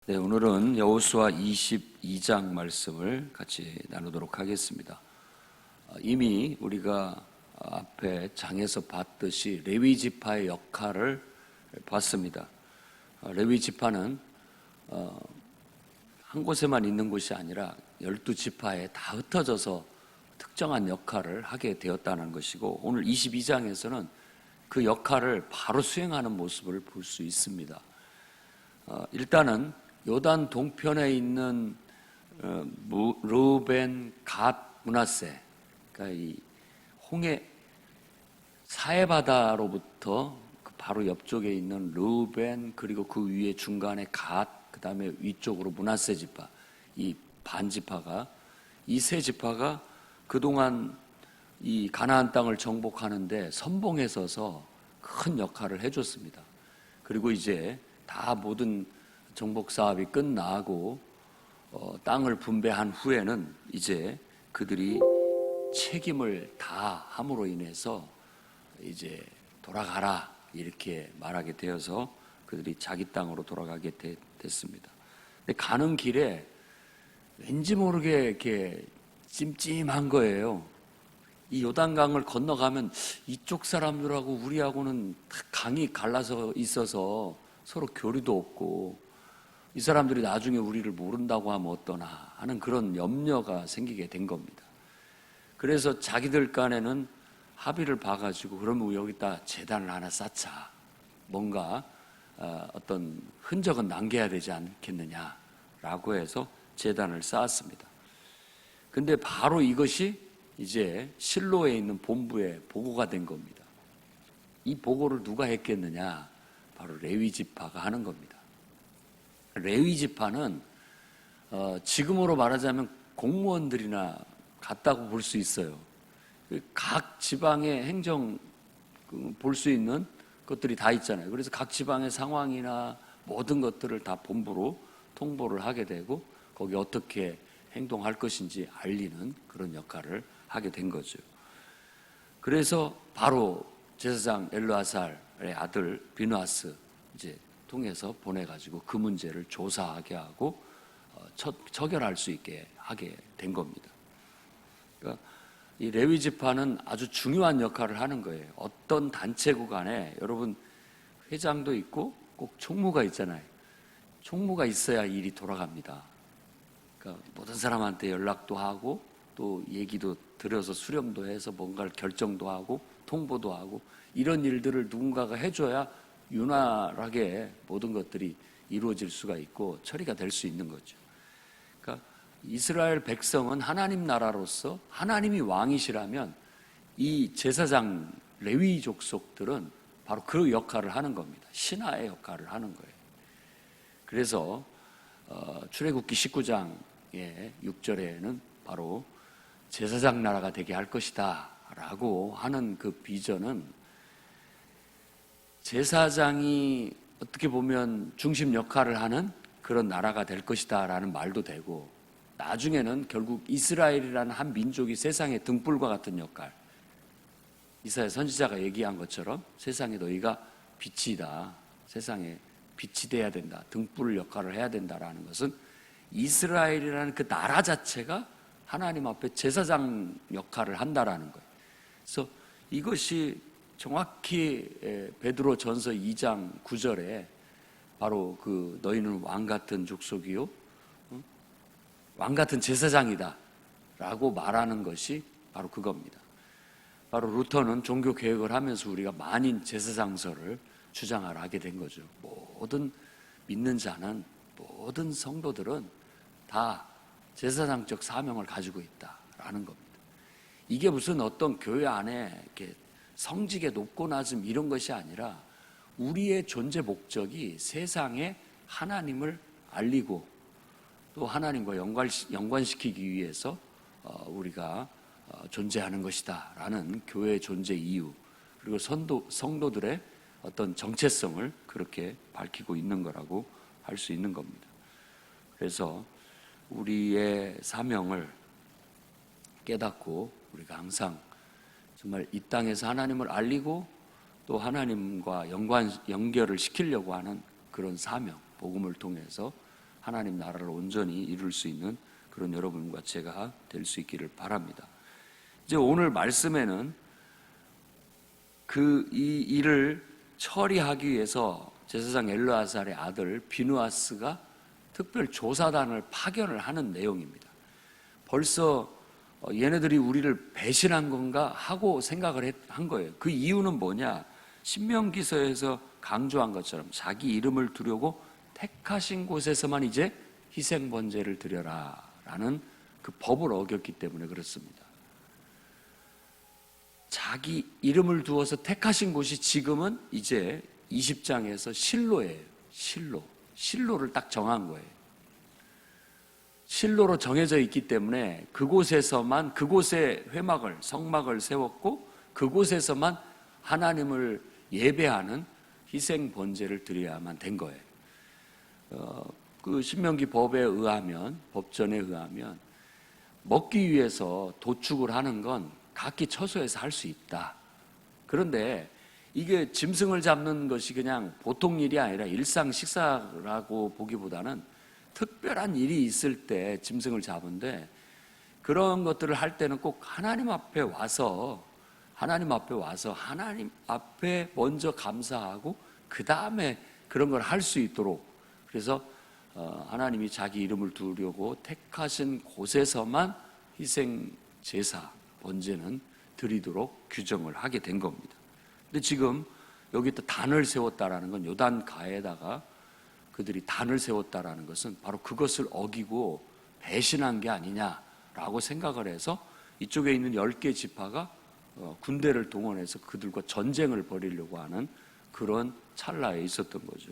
네, 오늘은 여호수아 22장 말씀을 같이 나누도록 하겠습니다. 이미 우리가 앞에 장에서 봤듯이 레위 지파의 역할을 봤습니다. 레위 지파는 한 곳에만 있는 곳이 아니라 12지파에 다 흩어져서 특정한 역할을 하게 되었다는 것이고, 오늘 22장에서는 그 역할을 바로 수행하는 모습을 볼 수 있습니다. 일단은 요단 동편에 있는 르우벤, 갓, 므낫세, 그러니까 이 홍해 사해바다로부터 그 바로 옆쪽에 있는 르우벤, 그리고 그 위에 중간에 갓, 그 다음에 위쪽으로 므낫세 지파, 이 반지파가, 이 세 지파가 그동안 이 가나안 땅을 정복하는데 선봉에 서서 큰 역할을 해줬습니다. 그리고 이제 다 모든 정복 사업이 끝나고 땅을 분배한 후에는 이제 그들이 책임을 다 함으로 인해서 이제 돌아가라 이렇게 말하게 되어서 그들이 자기 땅으로 돌아가게 됐습니다. 근데 가는 길에 왠지 모르게 이렇게 찜찜한 거예요. 이 요단강을 건너가면 이쪽 사람들하고 우리하고는 강이 갈라서 있어서 서로 교류도 없고, 이 사람들이 나중에 우리를 모른다고 하면 어떠나 하는 그런 염려가 생기게 된 겁니다. 그래서 자기들 간에는 합의를 봐가지고, 그러면 여기다 제단을 하나 쌓자, 뭔가 어떤 흔적은 남겨야 되지 않겠느냐라고 해서 제단을 쌓았습니다. 근데 바로 이것이 이제 실로에 있는 본부에 보고가 된 겁니다. 이 보고를 누가 했겠느냐? 바로 레위 지파가 하는 겁니다. 레위 지파는 지금으로 말하자면 공무원들이나 같다고 볼 수 있어요. 각 지방의 행정 볼 수 있는 것들이 다 있잖아요. 그래서 각 지방의 상황이나 모든 것들을 다 본부로 통보를 하게 되고, 거기 어떻게 행동할 것인지 알리는 그런 역할을 하게 된 거죠. 그래서 바로 제사장 엘르아살의 아들 비누아스 이제 통해서 보내가지고 그 문제를 조사하게 하고 처결할 수 있게 하게 된 겁니다. 그러니까 이 레위 지파는 아주 중요한 역할을 하는 거예요. 어떤 단체구 간에 여러분 회장도 있고 꼭 총무가 있잖아요. 총무가 있어야 일이 돌아갑니다. 그러니까 모든 사람한테 연락도 하고 또 얘기도 들어서 수렴도 해서 뭔가를 결정도 하고 통보도 하고, 이런 일들을 누군가가 해줘야 윤활하게 모든 것들이 이루어질 수가 있고 처리가 될 수 있는 거죠. 그러니까 이스라엘 백성은 하나님 나라로서 하나님이 왕이시라면 이 제사장 레위 족속들은 바로 그 역할을 하는 겁니다. 신하의 역할을 하는 거예요. 그래서 출애굽기 19장의 6절에는 바로 제사장 나라가 되게 할 것이다 라고 하는 그 비전은, 제사장이 어떻게 보면 중심 역할을 하는 그런 나라가 될 것이다 라는 말도 되고, 나중에는 결국 이스라엘이라는 한 민족이 세상의 등불과 같은 역할, 이사야 선지자가 얘기한 것처럼 세상에 너희가 빛이다, 세상에 빛이 돼야 된다, 등불 역할을 해야 된다라는 것은 이스라엘이라는 그 나라 자체가 하나님 앞에 제사장 역할을 한다라는 거예요. 그래서 이것이 정확히 베드로 전서 2장 9절에 바로 그 너희는 왕같은 족속이요 왕같은 제사장이다 라고 말하는 것이 바로 그겁니다. 바로 루터는 종교 개혁을 하면서 우리가 만인 제사장설을 주장하라 하게 된 거죠. 모든 믿는 자는, 모든 성도들은 다 제사장적 사명을 가지고 있다라는 겁니다. 이게 무슨 어떤 교회 안에 이렇게 성직의 높고 낮음 이런 것이 아니라, 우리의 존재 목적이 세상에 하나님을 알리고 또 하나님과 연관시키기 위해서 우리가 존재하는 것이다 라는 교회의 존재 이유, 그리고 성도들의 어떤 정체성을 그렇게 밝히고 있는 거라고 할 수 있는 겁니다. 그래서 우리의 사명을 깨닫고 우리가 항상 정말 이 땅에서 하나님을 알리고 또 하나님과 연결을 시키려고 하는 그런 사명, 복음을 통해서 하나님 나라를 온전히 이룰 수 있는 그런 여러분과 제가 될 수 있기를 바랍니다. 이제 오늘 말씀에는 이 일을 처리하기 위해서 제사장 엘르아살의 아들 비누아스가 특별 조사단을 파견을 하는 내용입니다. 벌써 얘네들이 우리를 배신한 건가 하고 생각을 한 거예요. 그 이유는 뭐냐? 신명기서에서 강조한 것처럼 자기 이름을 두려고 택하신 곳에서만 이제 희생 번제를 드려라 라는 그 법을 어겼기 때문에 그렇습니다. 자기 이름을 두어서 택하신 곳이 지금은 이제 20장에서 실로예요. 실로를 딱 정한 거예요. 실로로 정해져 있기 때문에 그곳에서만, 그곳에 성막을 세웠고 그곳에서만 하나님을 예배하는 희생 번제를 드려야만 된 거예요. 그 신명기 법전에 의하면 먹기 위해서 도축을 하는 건 각기 처소에서 할 수 있다. 그런데 이게 짐승을 잡는 것이 그냥 보통 일이 아니라 일상 식사라고 보기보다는 특별한 일이 있을 때 짐승을 잡은데, 그런 것들을 할 때는 꼭 하나님 앞에 와서 하나님 앞에 먼저 감사하고 그 다음에 그런 걸 할 수 있도록, 그래서 하나님이 자기 이름을 두려고 택하신 곳에서만 희생 제사 번제는 드리도록 규정을 하게 된 겁니다. 근데 지금 여기 또 단을 세웠다라는 건, 요단 가에다가 그들이 단을 세웠다라는 것은 바로 그것을 어기고 배신한 게 아니냐라고 생각을 해서 이쪽에 있는 10개 지파가 군대를 동원해서 그들과 전쟁을 벌이려고 하는 그런 찰나에 있었던 거죠.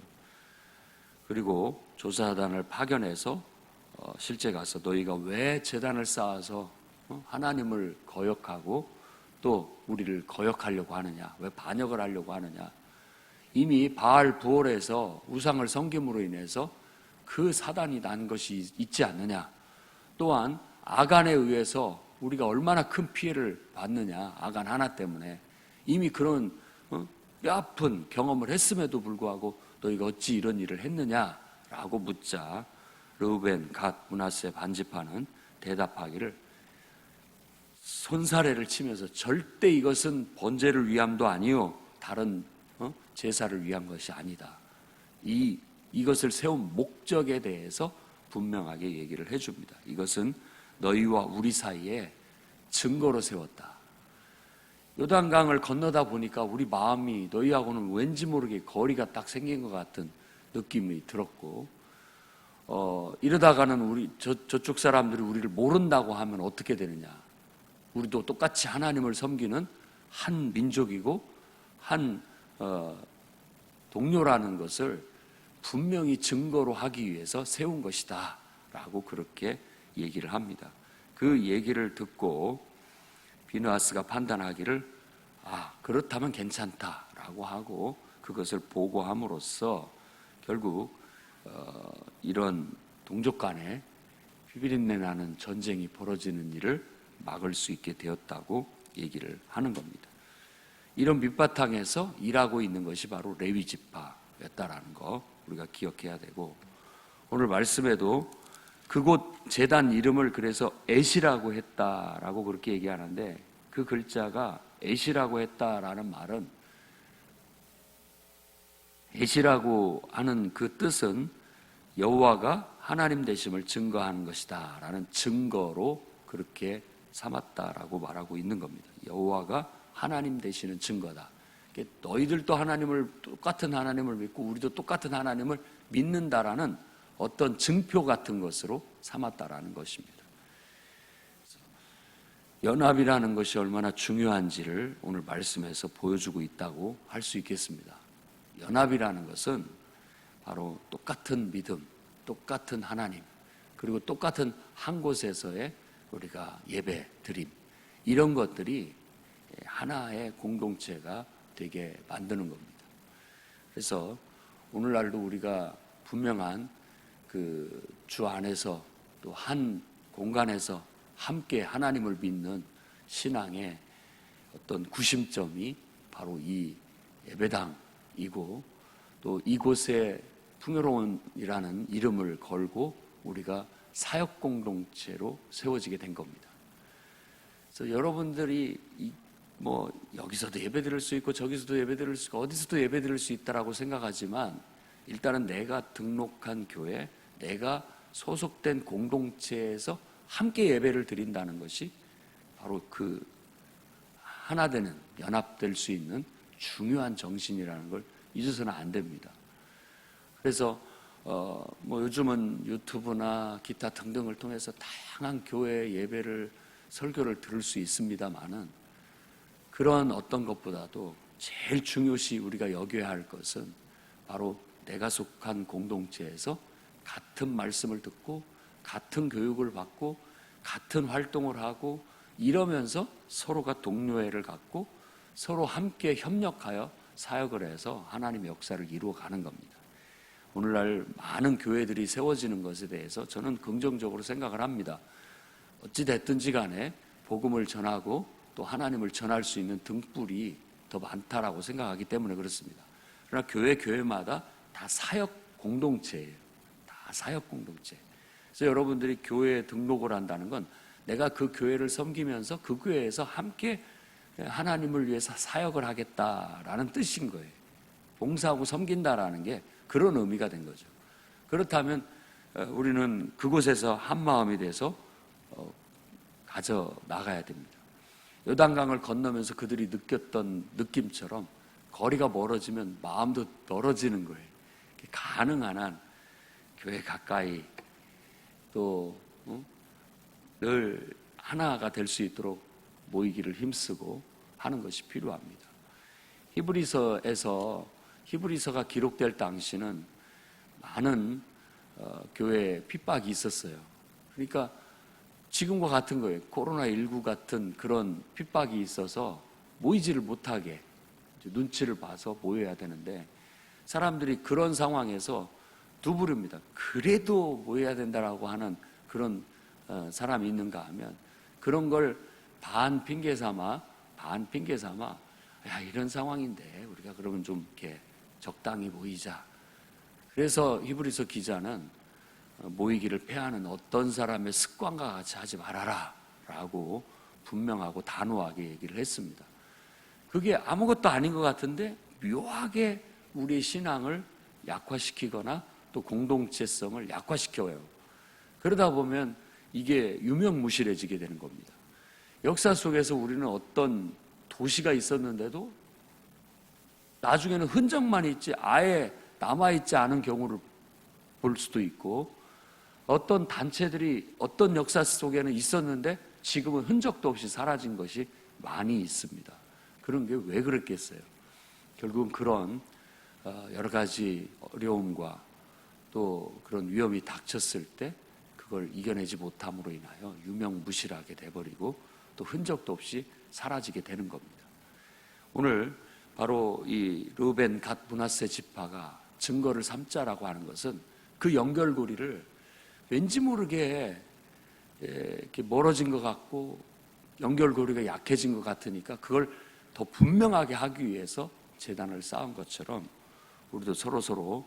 그리고 조사단을 파견해서 실제 가서 너희가 왜 제단을 쌓아서 하나님을 거역하고 또 우리를 거역하려고 하느냐, 왜 반역을 하려고 하느냐, 이미 바알 부올에서 우상을 섬김으로 인해서 그 사단이 난 것이 있지 않느냐, 또한 아간에 의해서 우리가 얼마나 큰 피해를 받느냐, 아간 하나 때문에 이미 그런 뼈아픈 경험을 했음에도 불구하고 너희가 어찌 이런 일을 했느냐라고 묻자 르우벤, 갓, 므낫세 반지파는 대답하기를, 손사래를 치면서 절대 이것은 번제를 위함도 아니요 다른 제사를 위한 것이 아니다. 이것을 세운 목적에 대해서 분명하게 얘기를 해줍니다. 이것은 너희와 우리 사이에 증거로 세웠다. 요단강을 건너다 보니까 우리 마음이 너희하고는 왠지 모르게 거리가 딱 생긴 것 같은 느낌이 들었고, 이러다가는 저쪽 사람들이 우리를 모른다고 하면 어떻게 되느냐. 우리도 똑같이 하나님을 섬기는 한 민족이고 한 동료라는 것을 분명히 증거로 하기 위해서 세운 것이다 라고 그렇게 얘기를 합니다. 그 얘기를 듣고 비느하스가 판단하기를 그렇다면 괜찮다라고 하고 그것을 보고함으로써 결국 이런 동족 간에 비비린내 나는 전쟁이 벌어지는 일을 막을 수 있게 되었다고 얘기를 하는 겁니다. 이런 밑바탕에서 일하고 있는 것이 바로 레위 지파였다라는 거 우리가 기억해야 되고, 오늘 말씀에도 그곳 제단 이름을 그래서 에시라고 했다라고 그렇게 얘기하는데, 그 글자가 에시라고 했다라는 말은, 에시라고 하는 그 뜻은 여호와가 하나님 되심을 증거하는 것이다 라는 증거로 그렇게 삼았다라고 말하고 있는 겁니다. 여호와가 하나님 되시는 증거다. 너희들도 똑같은 하나님을 믿고 우리도 똑같은 하나님을 믿는다라는 어떤 증표 같은 것으로 삼았다라는 것입니다. 연합이라는 것이 얼마나 중요한지를 오늘 말씀에서 보여주고 있다고 할 수 있겠습니다. 연합이라는 것은 바로 똑같은 믿음, 똑같은 하나님, 그리고 똑같은 한 곳에서의 우리가 예배 드림, 이런 것들이 하나의 공동체가 되게 만드는 겁니다. 그래서 오늘날도 우리가 분명한 그 주 안에서 또 한 공간에서 함께 하나님을 믿는 신앙의 어떤 구심점이 바로 이 예배당이고, 또 이곳에 풍요로운이라는 이름을 걸고 우리가 사역 공동체로 세워지게 된 겁니다. 그래서 여러분들이 뭐 여기서도 예배드릴 수 있고 저기서도 예배드릴 수 있고 어디서도 예배드릴 수 있다라고 생각하지만 일단은 내가 등록한 교회, 내가 소속된 공동체에서 함께 예배를 드린다는 것이 바로 그 하나 되는, 연합될 수 있는 중요한 정신이라는 걸 잊어서는 안 됩니다. 그래서 뭐 요즘은 유튜브나 기타 등등을 통해서 다양한 교회 예배를, 설교를 들을 수 있습니다만은 그런 어떤 것보다도 제일 중요시 우리가 여겨야 할 것은 바로 내가 속한 공동체에서 같은 말씀을 듣고 같은 교육을 받고 같은 활동을 하고 이러면서 서로가 동료애를 갖고 서로 함께 협력하여 사역을 해서 하나님의 역사를 이루어가는 겁니다. 오늘날 많은 교회들이 세워지는 것에 대해서 저는 긍정적으로 생각을 합니다. 어찌 됐든지 간에 복음을 전하고 또 하나님을 전할 수 있는 등불이 더 많다라고 생각하기 때문에 그렇습니다. 그러나 교회마다 다 사역 공동체예요. 다 사역 공동체. 그래서 여러분들이 교회에 등록을 한다는 건 내가 그 교회를 섬기면서 그 교회에서 함께 하나님을 위해서 사역을 하겠다라는 뜻인 거예요. 봉사하고 섬긴다라는 게 그런 의미가 된 거죠. 그렇다면 우리는 그곳에서 한 마음이 돼서 가져 나가야 됩니다. 요단강을 건너면서 그들이 느꼈던 느낌처럼 거리가 멀어지면 마음도 멀어지는 거예요. 가능한 한 교회 가까이 또 늘 하나가 될 수 있도록 모이기를 힘쓰고 하는 것이 필요합니다. 히브리서가 기록될 당시는 많은 교회에 핍박이 있었어요. 그러니까 지금과 같은 거예요. 코로나19 같은 그런 핍박이 있어서 모이지를 못하게 눈치를 봐서 모여야 되는데 사람들이 그런 상황에서 두 부릅니다. 그래도 모여야 된다라고 하는 그런 사람이 있는가 하면 그런 걸 반 핑계 삼아 야 이런 상황인데 우리가 그러면 좀 이렇게 적당히 모이자. 그래서 히브리서 기자는 모이기를 패하는 어떤 사람의 습관과 같이 하지 말아라 라고 분명하고 단호하게 얘기를 했습니다. 그게 아무것도 아닌 것 같은데 묘하게 우리의 신앙을 약화시키거나 또 공동체성을 약화시켜요. 그러다 보면 이게 유명무실해지게 되는 겁니다. 역사 속에서 우리는 어떤 도시가 있었는데도 나중에는 흔적만 있지 아예 남아있지 않은 경우를 볼 수도 있고 어떤 단체들이 어떤 역사 속에는 있었는데 지금은 흔적도 없이 사라진 것이 많이 있습니다. 그런 게 왜 그랬겠어요? 결국은 그런 여러 가지 어려움과 또 그런 위험이 닥쳤을 때 그걸 이겨내지 못함으로 인하여 유명무실하게 돼버리고 또 흔적도 없이 사라지게 되는 겁니다. 오늘 바로 이 르우벤 갓 므낫세 지파가 증거를 삼자라고 하는 것은 그 연결고리를 왠지 모르게 이렇게 멀어진 것 같고 연결고리가 약해진 것 같으니까 그걸 더 분명하게 하기 위해서 제단을 쌓은 것처럼 우리도 서로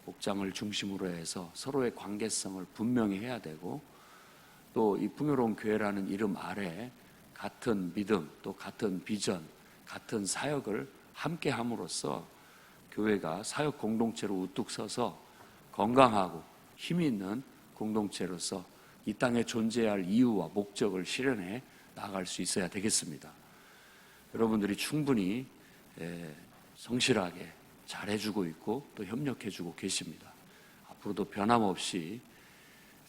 목장을 중심으로 해서 서로의 관계성을 분명히 해야 되고 또 이 풍요로운 교회라는 이름 아래 같은 믿음 또 같은 비전 같은 사역을 함께 함으로써 교회가 사역 공동체로 우뚝 서서 건강하고 힘이 있는 공동체로서 이 땅에 존재할 이유와 목적을 실현해 나아갈 수 있어야 되겠습니다. 여러분들이 충분히 성실하게 잘해주고 있고 또 협력해주고 계십니다. 앞으로도 변함없이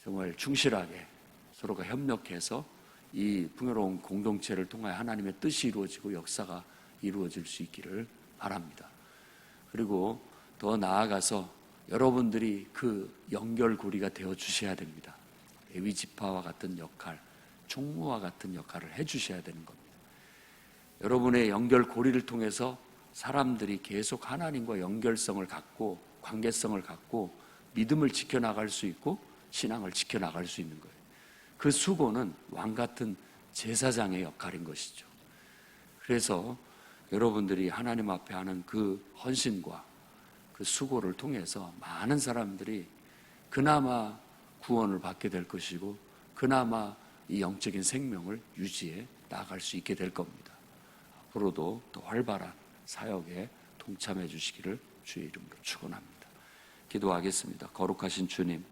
정말 충실하게 서로가 협력해서 이 풍요로운 공동체를 통하여 하나님의 뜻이 이루어지고 역사가 이루어질 수 있기를 바랍니다. 그리고 더 나아가서 여러분들이 그 연결고리가 되어 주셔야 됩니다. 레위 지파와 같은 역할, 총무와 같은 역할을 해 주셔야 되는 겁니다. 여러분의 연결고리를 통해서 사람들이 계속 하나님과 연결성을 갖고 관계성을 갖고 믿음을 지켜나갈 수 있고 신앙을 지켜나갈 수 있는 거예요. 그 수고는 왕같은 제사장의 역할인 것이죠. 그래서 여러분들이 하나님 앞에 하는 그 헌신과 그 수고를 통해서 많은 사람들이 그나마 구원을 받게 될 것이고 그나마 이 영적인 생명을 유지해 나갈 수 있게 될 겁니다. 앞으로도 더 활발한 사역에 동참해 주시기를 주의 이름으로 축원합니다. 기도하겠습니다. 거룩하신 주님,